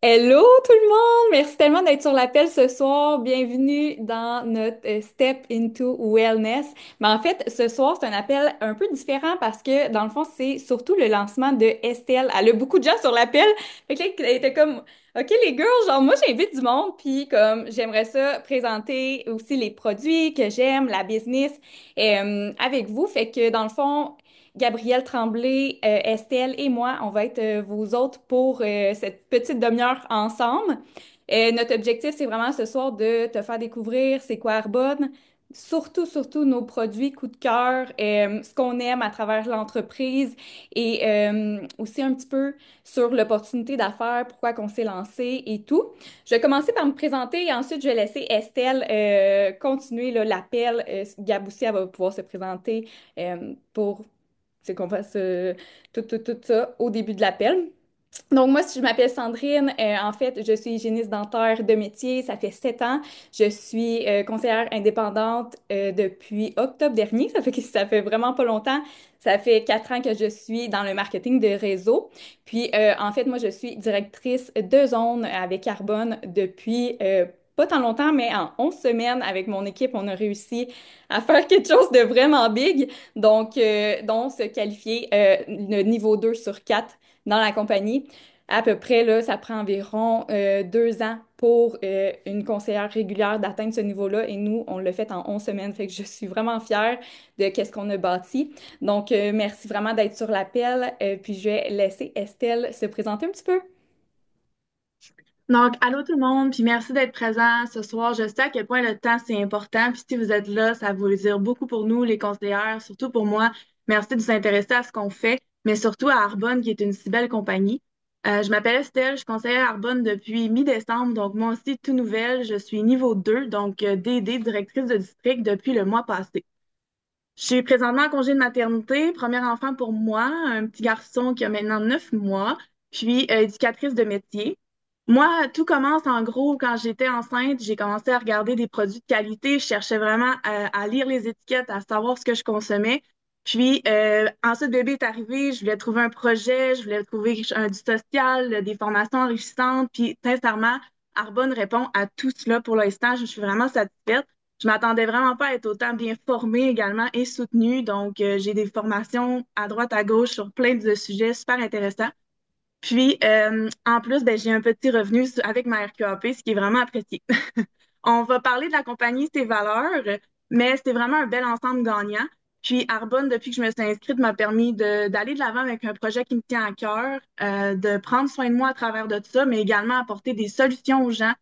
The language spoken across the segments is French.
Hello tout le monde! Merci tellement d'être sur l'appel ce soir. Bienvenue dans notre Step into Wellness. Mais en fait, ce soir, c'est un appel un peu différent parce que dans le fond, c'est surtout le lancement de Estelle. Elle a beaucoup de gens sur l'appel. Fait que là, elle était comme, OK les girls, genre moi j'invite du monde, puis comme j'aimerais ça présenter aussi les produits que j'aime, la business avec vous. Fait que dans le fond, Gabrielle Tremblay, Estelle et moi, on va être vos hôtes pour cette petite demi-heure ensemble. Notre objectif, c'est vraiment ce soir de te faire découvrir c'est quoi Arbonne, surtout nos produits coup de cœur, ce qu'on aime à travers l'entreprise et aussi un petit peu sur l'opportunité d'affaires, pourquoi qu'on s'est lancé et tout. Je vais commencer par me présenter et ensuite je vais laisser Estelle continuer là, l'appel. Gab aussi, elle va pouvoir se présenter pour c'est qu'on fasse tout ça au début de l'appel. Donc, moi, si je m'appelle Sandrine, en fait, je suis hygiéniste dentaire de métier. Ça fait 7 ans. Je suis conseillère indépendante depuis octobre dernier. Ça fait vraiment pas longtemps. Ça fait 4 ans que je suis dans le marketing de réseau. Puis, en fait, moi, je suis directrice de zone avec Carbone depuis pas tant longtemps, mais en 11 semaines, avec mon équipe, on a réussi à faire quelque chose de vraiment big. Donc se qualifier le niveau 2 sur 4 dans la compagnie. À peu près, là, ça prend environ 2 ans pour une conseillère régulière d'atteindre ce niveau-là. Et nous, on l'a fait en 11 semaines. Fait que je suis vraiment fière de qu'est-ce qu'on a bâti. Donc, merci vraiment d'être sur l'appel. Puis, je vais laisser Estelle se présenter un petit peu. Donc, allô tout le monde, puis merci d'être présent ce soir. Je sais à quel point le temps c'est important, puis si vous êtes là, ça veut dire beaucoup pour nous, les conseillères, surtout pour moi. Merci de vous intéresser à ce qu'on fait, mais surtout à Arbonne, qui est une si belle compagnie. Je m'appelle Estelle, je suis conseillère à Arbonne depuis mi-décembre, donc moi aussi tout nouvelle. Je suis niveau 2, donc DD, directrice de district depuis le mois passé. Je suis présentement en congé de maternité, premier enfant pour moi, un petit garçon qui a maintenant 9 mois, puis éducatrice de métier. Moi, tout commence en gros quand j'étais enceinte, j'ai commencé à regarder des produits de qualité, je cherchais vraiment à lire les étiquettes, à savoir ce que je consommais. Puis ensuite, bébé est arrivé, je voulais trouver un projet, je voulais trouver du social, des formations enrichissantes, puis sincèrement, Arbonne répond à tout cela pour l'instant, je suis vraiment satisfaite. Je m'attendais vraiment pas à être autant bien formée également et soutenue. Donc, j'ai des formations à droite, à gauche sur plein de sujets super intéressants. Puis, en plus, ben, j'ai un petit revenu avec ma RQAP, ce qui est vraiment apprécié. On va parler de la compagnie, ses valeurs, mais c'est vraiment un bel ensemble gagnant. Puis Arbonne, depuis que je me suis inscrite, m'a permis d'aller de l'avant avec un projet qui me tient à cœur, de prendre soin de moi à travers de tout ça, mais également apporter des solutions aux gens,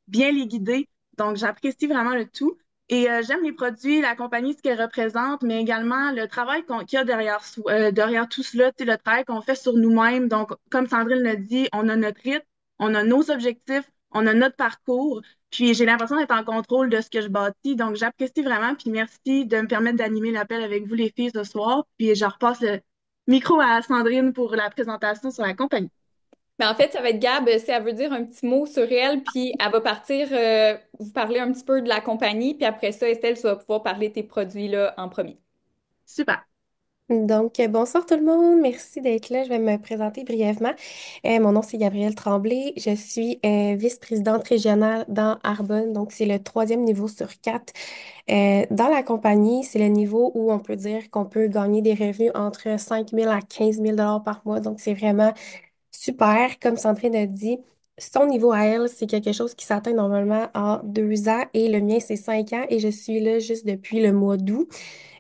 bien les guider. Donc, j'apprécie vraiment le tout. Et j'aime les produits, la compagnie, ce qu'elle représente, mais également le travail qu'il y a derrière tout cela, tu sais, le travail qu'on fait sur nous-mêmes. Donc, comme Sandrine l'a dit, on a notre rythme, on a nos objectifs, on a notre parcours. Puis j'ai l'impression d'être en contrôle de ce que je bâtis. Donc j'apprécie vraiment. Puis merci de me permettre d'animer l'appel avec vous les filles ce soir. Puis je repasse le micro à Sandrine pour la présentation sur la compagnie. Mais en fait, ça va être Gab, si elle veut dire un petit mot sur elle, puis elle va partir vous parler un petit peu de la compagnie, puis après ça, Estelle, tu vas pouvoir parler de tes produits là en premier. Super. Donc, bonsoir tout le monde. Merci d'être là. Je vais me présenter brièvement. Mon nom, c'est Gabrielle Tremblay. Je suis vice-présidente régionale dans Arbonne. Donc, c'est le troisième niveau sur quatre. Dans la compagnie, c'est le niveau où on peut dire qu'on peut gagner des revenus entre 5 000 à 15 000 par mois. Donc, c'est vraiment super. Comme Sandrine a dit, son niveau à elle, c'est quelque chose qui s'atteint normalement en 2 ans et le mien, c'est 5 ans et je suis là juste depuis le mois d'août.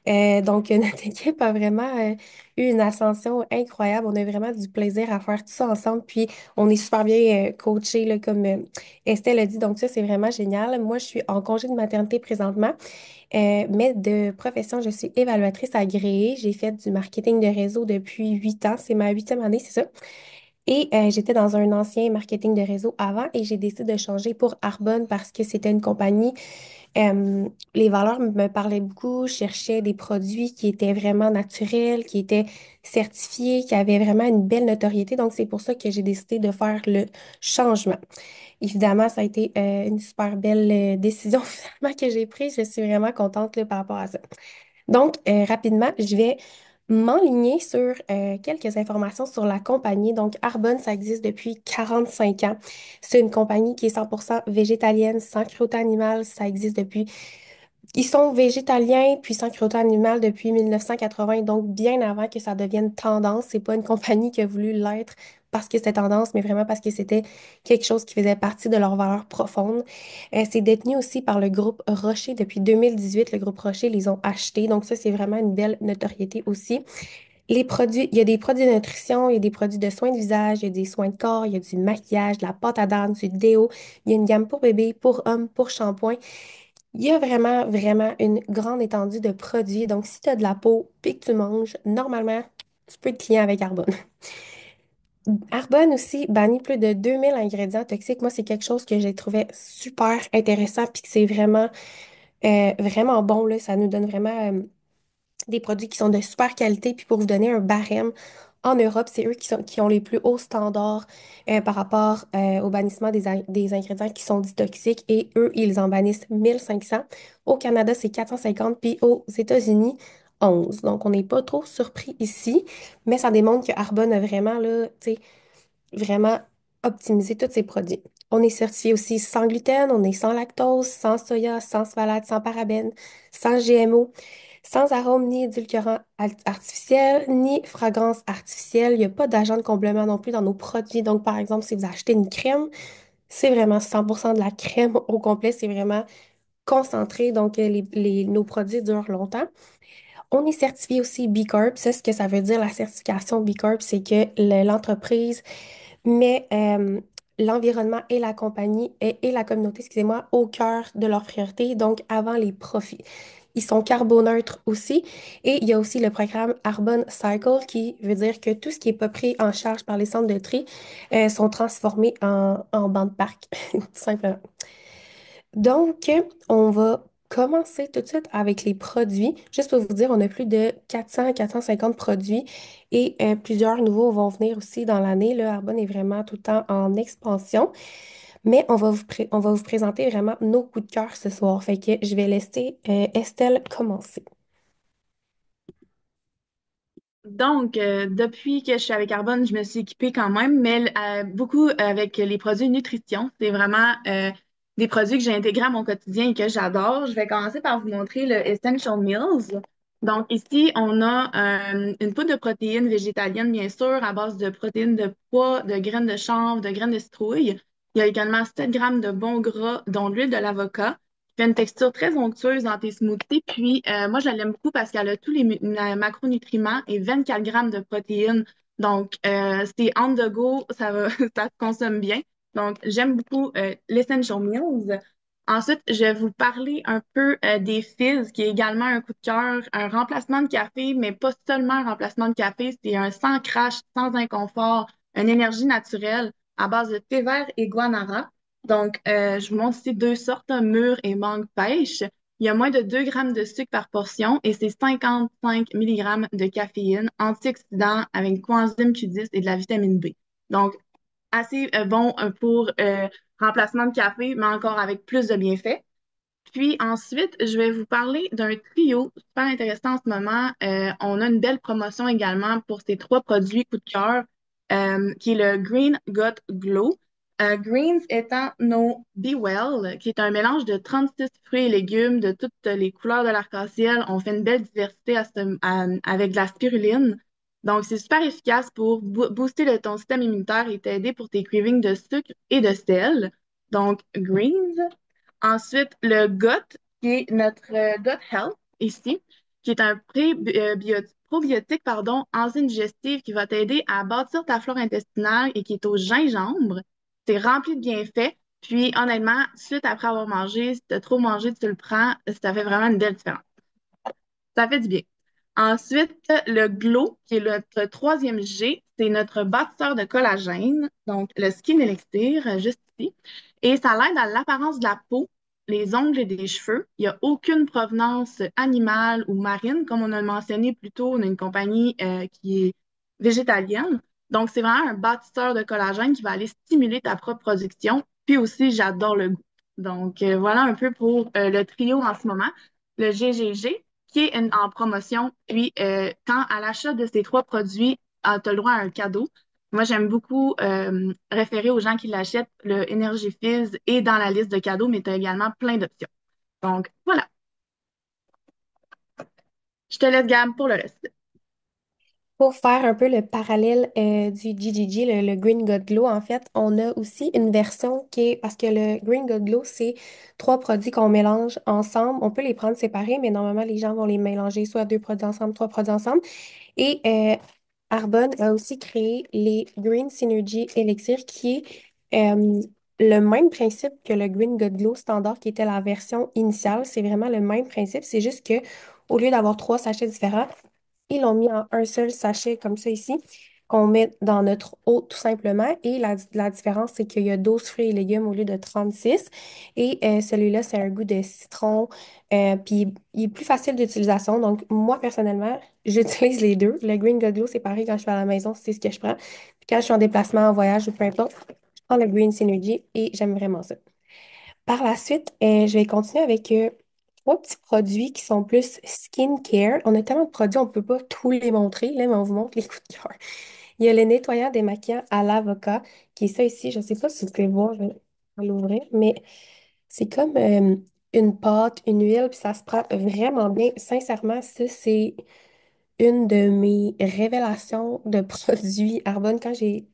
Donc, notre équipe a vraiment eu une ascension incroyable. On a vraiment du plaisir à faire tout ça ensemble. Puis, on est super bien coachés, là, comme Estelle a dit. Donc, ça, c'est vraiment génial. Moi, je suis en congé de maternité présentement, mais de profession, je suis évaluatrice agréée. J'ai fait du marketing de réseau depuis 8 ans. C'est ma huitième année, c'est ça. Et j'étais dans un ancien marketing de réseau avant et j'ai décidé de changer pour Arbonne parce que c'était une compagnie les valeurs me parlaient beaucoup. Je cherchais des produits qui étaient vraiment naturels, qui étaient certifiés, qui avaient vraiment une belle notoriété. Donc, c'est pour ça que j'ai décidé de faire le changement. Évidemment, ça a été une super belle décision finalement que j'ai prise. Je suis vraiment contente là, par rapport à ça. Donc, rapidement, je vais m'enligner sur quelques informations sur la compagnie. Donc, Arbonne, ça existe depuis 45 ans. C'est une compagnie qui est 100% végétalienne, sans cruauté animale. Ça existe depuis... Ils sont végétaliens puis sans cruauté animale depuis 1980, donc bien avant que ça devienne tendance. C'est pas une compagnie qui a voulu l'être parce que c'était tendance, mais vraiment parce que c'était quelque chose qui faisait partie de leurs valeurs profondes. C'est détenu aussi par le groupe Rocher depuis 2018. Le groupe Rocher les ont achetés, donc ça, c'est vraiment une belle notoriété aussi. Les produits, il y a des produits de nutrition, il y a des produits de soins de visage, il y a des soins de corps, il y a du maquillage, de la pâte à dents, du déo, il y a une gamme pour bébé, pour homme, pour shampoing. Il y a vraiment, vraiment une grande étendue de produits. Donc, si tu as de la peau et que tu manges, normalement, tu peux être client avec Arbonne. Arbonne aussi bannit plus de 2000 ingrédients toxiques. Moi, c'est quelque chose que j'ai trouvé super intéressant puis que c'est vraiment, vraiment bon, là. Ça nous donne vraiment des produits qui sont de super qualité. Puis pour vous donner un barème, en Europe, c'est eux qui ont les plus hauts standards par rapport au bannissement des ingrédients qui sont dits toxiques et eux, ils en bannissent 1500. Au Canada, c'est 450, puis aux États-Unis, 11. Donc, on n'est pas trop surpris ici, mais ça démontre que Arbonne a vraiment, là, tu sais, vraiment optimiser tous ces produits. On est certifié aussi sans gluten, on est sans lactose, sans soya, sans phthalate, sans parabènes, sans GMO, sans arôme ni édulcorant artificiel, ni fragrance artificielle. Il n'y a pas d'agent de complément non plus dans nos produits. Donc, par exemple, si vous achetez une crème, c'est vraiment 100% de la crème au complet. C'est vraiment concentré. Donc, nos produits durent longtemps. On est certifié aussi B Corp. Ça, ce que ça veut dire, la certification B Corp, c'est que l'entreprise met l'environnement et la compagnie et la communauté, excusez-moi, au cœur de leurs priorités, donc avant les profits. Ils sont carboneutres aussi. Et il y a aussi le programme Arbonne Cycle qui veut dire que tout ce qui n'est pas pris en charge par les centres de tri sont transformés en bancs de parc, tout simplement. Donc, on va commencer tout de suite avec les produits. Juste pour vous dire, on a plus de 400 à 450 produits et plusieurs nouveaux vont venir aussi dans l'année. Le Arbonne est vraiment tout le temps en expansion, mais on va vous présenter vraiment nos coups de cœur ce soir. Fait que je vais laisser Estelle commencer. Donc, depuis que je suis avec Carbone, je me suis équipée quand même, mais beaucoup avec les produits nutrition. C'est vraiment des produits que j'ai intégrés à mon quotidien et que j'adore. Je vais commencer par vous montrer le Essential Meals. Donc, ici, on a une poudre de protéines végétaliennes, bien sûr, à base de protéines de pois, de graines de chanvre, de graines de citrouille. Il y a également 7 grammes de bons gras, dont l'huile de l'avocat fait une texture très onctueuse dans tes smoothies. Puis, moi, je l'aime beaucoup parce qu'elle a tous les macronutriments et 24 grammes de protéines. Donc, c'est on the go, ça va, ça se consomme bien. Donc, j'aime beaucoup l'Essential Meals. Ensuite, je vais vous parler un peu des Fizz, qui est également un coup de cœur, un remplacement de café, mais pas seulement un remplacement de café, c'est un sans crash, sans inconfort, une énergie naturelle à base de thé vert et guanara. Donc, je vous montre ici deux sortes, mûre et mangue pêche. Il y a moins de 2 grammes de sucre par portion et c'est 55 milligrammes de caféine, antioxydant avec une coenzyme Q10 et de la vitamine B. Donc, assez bon pour remplacement de café, mais encore avec plus de bienfaits. Puis ensuite, je vais vous parler d'un trio super intéressant en ce moment. On a une belle promotion également pour ces trois produits coup de cœur, qui est le Green Gut Glow. Greens étant nos Be Well, qui est un mélange de 36 fruits et légumes de toutes les couleurs de l'arc-en-ciel. On fait une belle diversité avec de la spiruline. Donc, c'est super efficace pour booster ton système immunitaire et t'aider pour tes cravings de sucre et de sel. Donc, Greens. Ensuite, le GOT, qui est notre GOT Health ici, qui est un probiotique, pardon, enzyme digestive qui va t'aider à bâtir ta flore intestinale et qui est au gingembre. C'est rempli de bienfaits. Puis, honnêtement, suite après avoir mangé, si tu as trop mangé, tu le prends, ça fait vraiment une belle différence. Ça fait du bien. Ensuite, le Glow, qui est notre troisième G, c'est notre bâtisseur de collagène, donc le Skin Elixir, juste ici. Et ça l'aide à l'apparence de la peau, les ongles et des cheveux. Il n'y a aucune provenance animale ou marine. Comme on a mentionné plus tôt, on a une compagnie qui est végétalienne. Donc, c'est vraiment un bâtisseur de collagène qui va aller stimuler ta propre production. Puis aussi, j'adore le goût. Donc, voilà un peu pour le trio en ce moment. Le GGG. qui est en promotion. Puis, quand à l'achat de ces trois produits, tu as le droit à un cadeau. Moi, j'aime beaucoup référer aux gens qui l'achètent. Le Energy Fizz est dans la liste de cadeaux, mais tu as également plein d'options. Donc, voilà. Je te laisse, Gab, pour le reste. Pour faire un peu le parallèle du GGG, le Green God Glow, en fait, on a aussi une version qui est, parce que le Green God Glow, c'est trois produits qu'on mélange ensemble. On peut les prendre séparés, mais normalement, les gens vont les mélanger, soit deux produits ensemble, trois produits ensemble. Et Arbonne a aussi créé les Green Synergy Elixir, qui est le même principe que le Green God Glow standard, qui était la version initiale. C'est vraiment le même principe. C'est juste que au lieu d'avoir trois sachets différents, ils l'ont mis en un seul sachet comme ça ici, qu'on met dans notre eau tout simplement. Et la différence, c'est qu'il y a 12 fruits et légumes au lieu de 36. Et celui-là, c'est un goût de citron. Puis il est plus facile d'utilisation. Donc, moi, personnellement, j'utilise les deux. Le Green God Glow, c'est pareil quand je suis à la maison, c'est ce que je prends. Puis quand je suis en déplacement, en voyage ou peu importe, je prends le Green Synergy et j'aime vraiment ça. Par la suite, je vais continuer avec trois petits produits qui sont plus skincare. On a tellement de produits, on ne peut pas tous les montrer, là, mais on vous montre les coups de cœur. Il y a le nettoyant démaquillant à l'avocat, qui est ça ici. Je ne sais pas si vous pouvez voir, je vais l'ouvrir, mais c'est comme une pâte, une huile, puis ça se prend vraiment bien. Sincèrement, ça, c'est une de mes révélations de produits Arbonne. Quand j'ai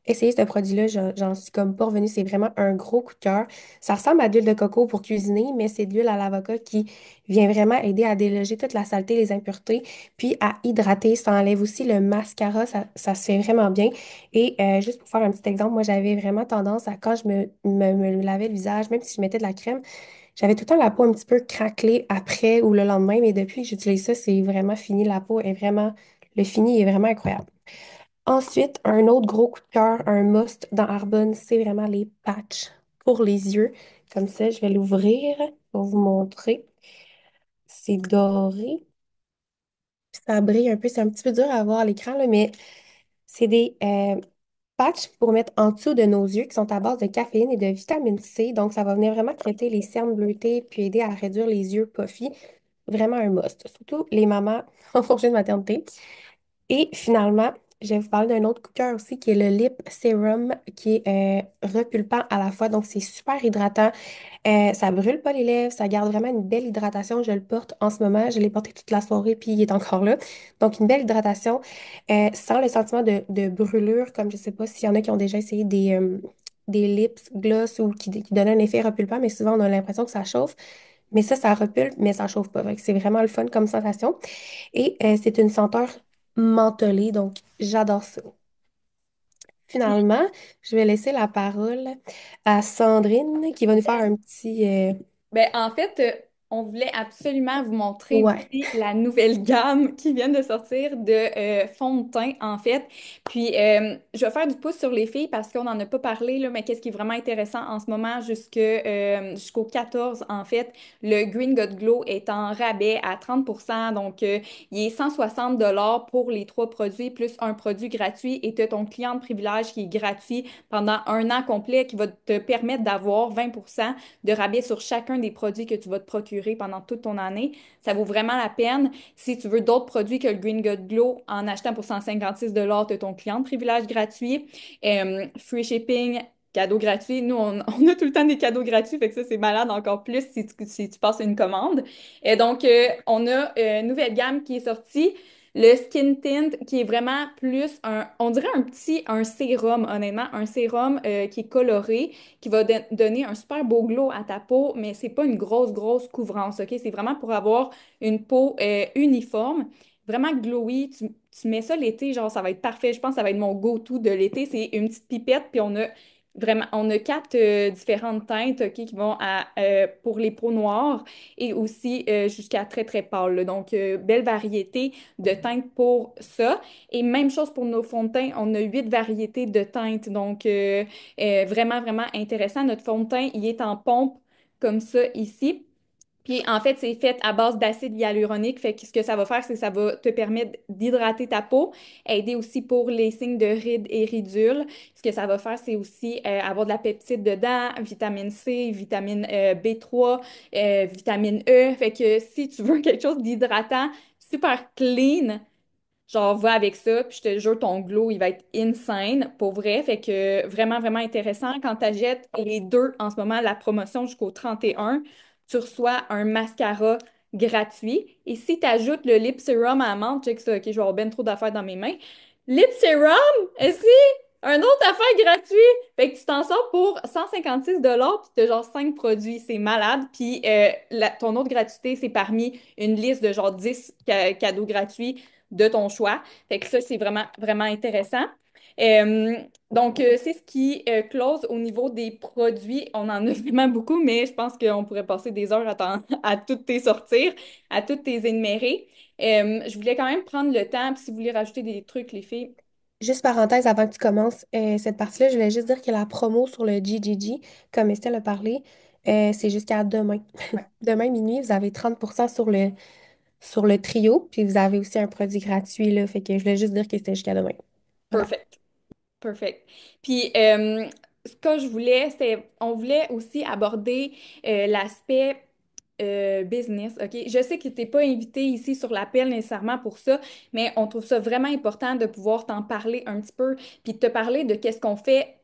essayé ce produit-là, j'en suis comme pas revenue. C'est vraiment un gros coup de cœur. Ça ressemble à de l'huile de coco pour cuisiner, mais c'est de l'huile à l'avocat qui vient vraiment aider à déloger toute la saleté, les impuretés, puis à hydrater. Ça enlève aussi le mascara. Ça se fait vraiment bien. Et juste pour faire un petit exemple, moi, j'avais vraiment tendance à, quand je me lavais le visage, même si je mettais de la crème, j'avais tout le temps la peau un petit peu craquelée après ou le lendemain, mais depuis que j'utilise ça, c'est vraiment fini. La peau est vraiment, le fini est vraiment incroyable. Ensuite, un autre gros coup de cœur, un must dans Arbonne, c'est vraiment les patchs pour les yeux. Comme ça, je vais l'ouvrir pour vous montrer. C'est doré, puis ça brille un peu. C'est un petit peu dur à voir à l'écran, là, mais c'est des patchs pour mettre en dessous de nos yeux qui sont à base de caféine et de vitamine C. Donc, ça va venir vraiment traiter les cernes bleutées puis aider à réduire les yeux puffy. Vraiment un must. Surtout les mamans en congé de maternité. Et finalement, je vais vous parler d'un autre coup de cœur aussi qui est le Lip Serum qui est repulpant à la fois. Donc, c'est super hydratant. Ça brûle pas les lèvres, ça garde vraiment une belle hydratation. Je le porte en ce moment, je l'ai porté toute la soirée puis il est encore là. Donc une belle hydratation sans le sentiment de brûlure, comme je sais pas s'il y en a qui ont déjà essayé des lips gloss ou qui donnent un effet repulpant, mais souvent on a l'impression que ça chauffe. Mais ça repulpe, mais ça chauffe pas. Fait que c'est vraiment le fun comme sensation. Et c'est une senteur mentholée, donc j'adore ça. Finalement, je vais laisser la parole à Sandrine qui va nous faire un petit... Ben, en fait, on voulait absolument vous montrer Ouais. aussi la nouvelle gamme qui vient de sortir de fond de teint, en fait. Puis, je vais faire du pouce sur les filles parce qu'on n'en a pas parlé, là, mais qu'est-ce qui est vraiment intéressant en ce moment, jusqu'au 14, en fait, le Green God Glow est en rabais à 30%. Donc, il est 160 pour les trois produits, plus un produit gratuit. Et tu as ton client de privilège qui est gratuit pendant un an complet, qui va te permettre d'avoir 20% de rabais sur chacun des produits que tu vas te procurer pendant toute ton année. Ça vaut vraiment la peine. Si tu veux d'autres produits que le Green God Glow, en achetant pour 156 tu as ton client de privilège gratuit. Free shipping, cadeau gratuit. Nous, on a tout le temps des cadeaux gratuits, fait que ça, c'est malade encore plus si tu passes une commande. Et donc, on a une nouvelle gamme qui est sortie. Le Skin Tint, qui est vraiment plus on dirait un sérum, honnêtement, un sérum qui est coloré, qui va donner un super beau glow à ta peau, mais c'est pas une grosse couvrance, OK? C'est vraiment pour avoir une peau uniforme, vraiment glowy. Tu mets ça l'été, genre, ça va être parfait. Je pense que ça va être mon go-to de l'été. C'est une petite pipette, puis on a quatre différentes teintes, OK, qui vont pour les peaux noires et aussi jusqu'à très pâle, là. Donc, belle variété de teintes pour ça. Et même chose pour nos fonds de teint, on a 8 variétés de teintes. Donc, vraiment intéressant. Notre fond de teint, il est en pompe comme ça ici. Puis en fait, c'est fait à base d'acide hyaluronique. Fait que ce que ça va faire, c'est que ça va te permettre d'hydrater ta peau, aider aussi pour les signes de rides et ridules. Ce que ça va faire, c'est aussi avoir de la peptide dedans, vitamine C, vitamine B3, vitamine E. Fait que si tu veux quelque chose d'hydratant, super clean, genre, va avec ça, puis je te jure, ton glow, il va être insane, pour vrai. Fait que vraiment, vraiment intéressant. Quand tu achètes les deux, en ce moment, la promotion jusqu'au 31, tu reçois un mascara gratuit. Et si tu ajoutes le lip serum à menthe, check ça, ok, je vais avoir ben trop d'affaires dans mes mains. Lip serum, est-ce un autre affaire gratuit? Fait que tu t'en sors pour 156 puis tu as genre 5 produits. C'est malade. Puis ton autre gratuité, c'est parmi une liste de genre 10 cadeaux gratuits de ton choix. Fait que ça, c'est vraiment, vraiment intéressant. Euh, donc, c'est ce qui close au niveau des produits. On en a vraiment beaucoup, mais je pense qu'on pourrait passer des heures à toutes tes sortir, à toutes tes énumérer. Je voulais quand même prendre le temps, puis si vous voulez rajouter des trucs, les filles. Juste parenthèse avant que tu commences cette partie-là, je voulais juste dire que la promo sur le GGG, comme Estelle a parlé, c'est jusqu'à demain. Ouais. Demain minuit, vous avez 30% sur le trio, puis vous avez aussi un produit gratuit, là. Fait que je voulais juste dire que c'était jusqu'à demain. Voilà. Perfect. Perfect. Puis, ce que je voulais, c'est, on voulait aussi aborder l'aspect business, OK? Je sais que tu n'es pas invité ici sur l'appel nécessairement pour ça, mais on trouve ça vraiment important de pouvoir t'en parler un petit peu, puis de te parler de qu'est-ce qu'on fait.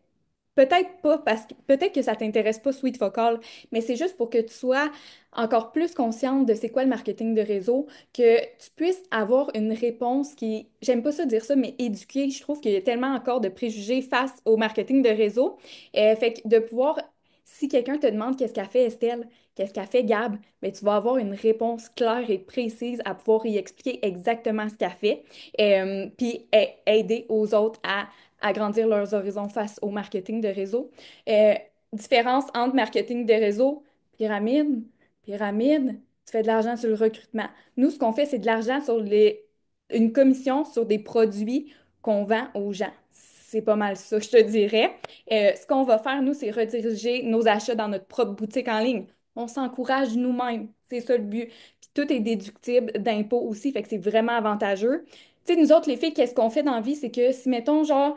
Peut-être pas parce que peut-être que ça t'intéresse pas Sweet Focal, mais c'est juste pour que tu sois encore plus consciente de c'est quoi le marketing de réseau, que tu puisses avoir une réponse qui, j'aime pas ça dire ça, mais éduquée. Je trouve qu'il y a tellement encore de préjugés face au marketing de réseau. Fait que de pouvoir, si quelqu'un te demande qu'est-ce qu'a fait Estelle, qu'est-ce qu'a fait Gab, ben, tu vas avoir une réponse claire et précise à pouvoir y expliquer exactement ce qu'a fait, puis aider aux autres à agrandir leurs horizons face au marketing de réseau. Euh, Différence entre marketing de réseau, pyramide, pyramide, tu fais de l'argent sur le recrutement. Nous, ce qu'on fait, c'est de l'argent sur une commission sur des produits qu'on vend aux gens. C'est pas mal ça, je te dirais. Ce qu'on va faire, nous, c'est rediriger nos achats dans notre propre boutique en ligne. On s'encourage nous-mêmes. C'est ça le but. Puis tout est déductible d'impôts aussi, fait que c'est vraiment avantageux. Tu sais, nous autres, les filles, qu'est-ce qu'on fait dans la vie? C'est que si, mettons, genre,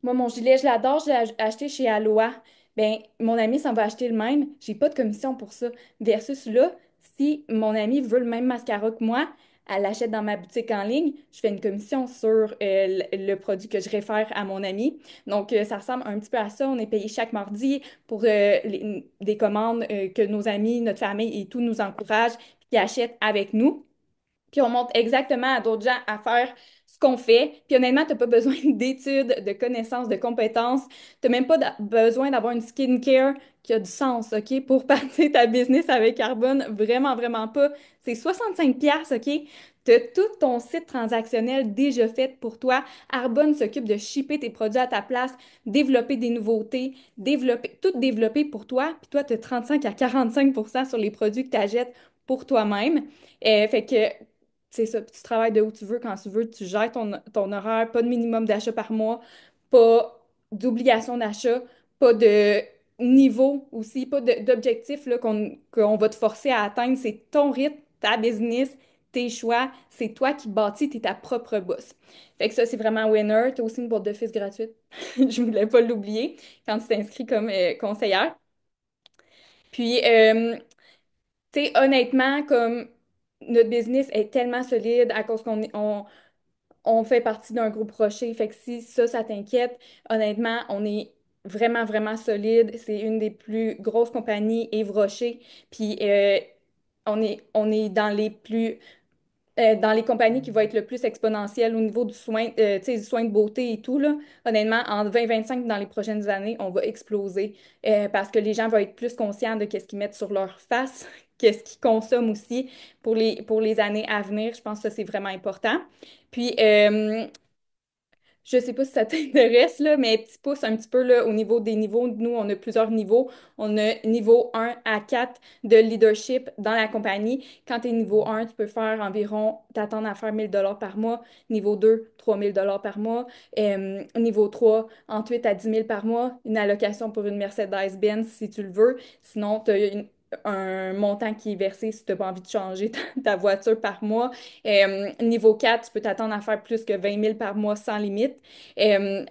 moi, mon gilet, je l'adore, je l'ai acheté chez Aloha. Ben, mon ami s'en va acheter le même. J'ai pas de commission pour ça. Versus là, si mon ami veut le même mascara que moi, elle l'achète dans ma boutique en ligne, je fais une commission sur le produit que je réfère à mon ami. Donc, ça ressemble un petit peu à ça. On est payé chaque mardi pour des commandes que nos amis, notre famille et tout nous encouragent, puis qui achètent avec nous. Puis on montre exactement à d'autres gens à faire ce qu'on fait. Puis honnêtement, tu n'as pas besoin d'études, de connaissances, de compétences. Tu n'as même pas besoin d'avoir une skincare qui a du sens, OK? Pour partir ta business avec Carbone, vraiment, vraiment pas. C'est 65 pièces, OK? Tu as tout ton site transactionnel déjà fait pour toi. Arbonne s'occupe de shipper tes produits à ta place, développer des nouveautés, tout développer pour toi. Puis toi, tu as 35 à 45 sur les produits que tu achètes pour toi-même. Fait que c'est ça, puis tu travailles de où tu veux, quand tu veux, tu gères ton horaire, pas de minimum d'achat par mois, pas d'obligation d'achat, pas de niveau aussi, pas d'objectif là, qu'on va te forcer à atteindre. C'est ton rythme, ta business, tes choix, c'est toi qui bâtis, t'es ta propre boss. Fait que ça, c'est vraiment winner. T'as aussi une boîte de fils gratuite. Je voulais pas l'oublier quand tu t'inscris comme conseillère. Puis, tu sais, honnêtement, comme notre business est tellement solide à cause on fait partie d'un groupe rocher. Fait que si ça t'inquiète, honnêtement, on est vraiment, vraiment solide. C'est une des plus grosses compagnies, Yves Rocher. Puis on est dans les compagnies qui vont être le plus exponentielles au niveau du soin, tu sais, du soin de beauté et tout, là. Honnêtement, en 2025, dans les prochaines années, on va exploser parce que les gens vont être plus conscients de qu'est-ce qu'ils mettent sur leur face, qu'est-ce qu'ils consomment aussi pour les années à venir. Je pense que ça, c'est vraiment important. Puis, je sais pas si ça t'intéresse, là, mais petit pouce un petit peu là, au niveau des niveaux. Nous, on a plusieurs niveaux. On a niveau 1 à 4 de leadership dans la compagnie. Quand tu es niveau 1, tu peux faire environ, t'attendre à faire 1000 $ par mois. Niveau 2, 3000 $ par mois. Niveau 3, entre 8 à 10 000 par mois. Une allocation pour une Mercedes-Benz si tu le veux. Sinon, tu as un montant qui est versé si tu n'as pas envie de changer ta voiture par mois. Niveau 4, tu peux t'attendre à faire plus que 20 000 par mois sans limite. Euh,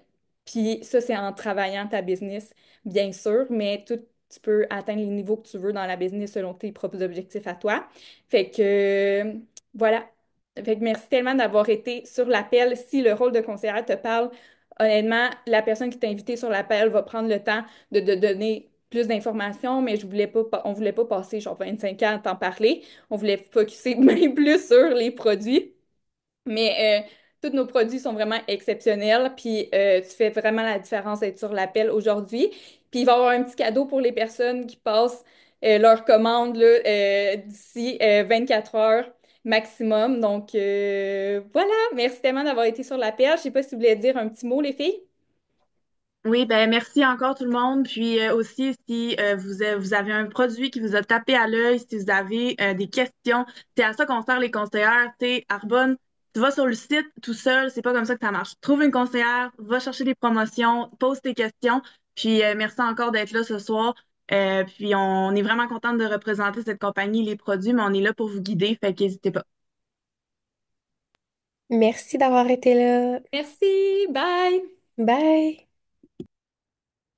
Puis ça, c'est en travaillant ta business, bien sûr, mais tu peux atteindre les niveaux que tu veux dans la business selon tes propres objectifs à toi. Fait que voilà. Fait que merci tellement d'avoir été sur l'appel. Si le rôle de conseillère te parle, honnêtement, la personne qui t'a invité sur l'appel va prendre le temps de te donner plus d'informations, mais on voulait pas passer genre 25 ans à t'en parler. On voulait focuser même plus sur les produits. Mais tous nos produits sont vraiment exceptionnels, puis tu fais vraiment la différence d'être sur l'appel aujourd'hui. Puis il va y avoir un petit cadeau pour les personnes qui passent leur commande là, d'ici 24 heures maximum. Donc voilà, merci tellement d'avoir été sur l'appel. Je sais pas si vous voulez dire un petit mot, les filles. Oui, ben merci encore tout le monde. Puis aussi, si vous avez un produit qui vous a tapé à l'œil, si vous avez des questions, c'est à ça qu'on sert les conseillères. Tu Arbonne, tu vas sur le site tout seul, c'est pas comme ça que ça marche. Trouve une conseillère, va chercher des promotions, pose tes questions. Puis merci encore d'être là ce soir. Puis on est vraiment contente de représenter cette compagnie, les produits, mais on est là pour vous guider, fait qu'hésitez pas. Merci d'avoir été là. Merci, bye! Bye!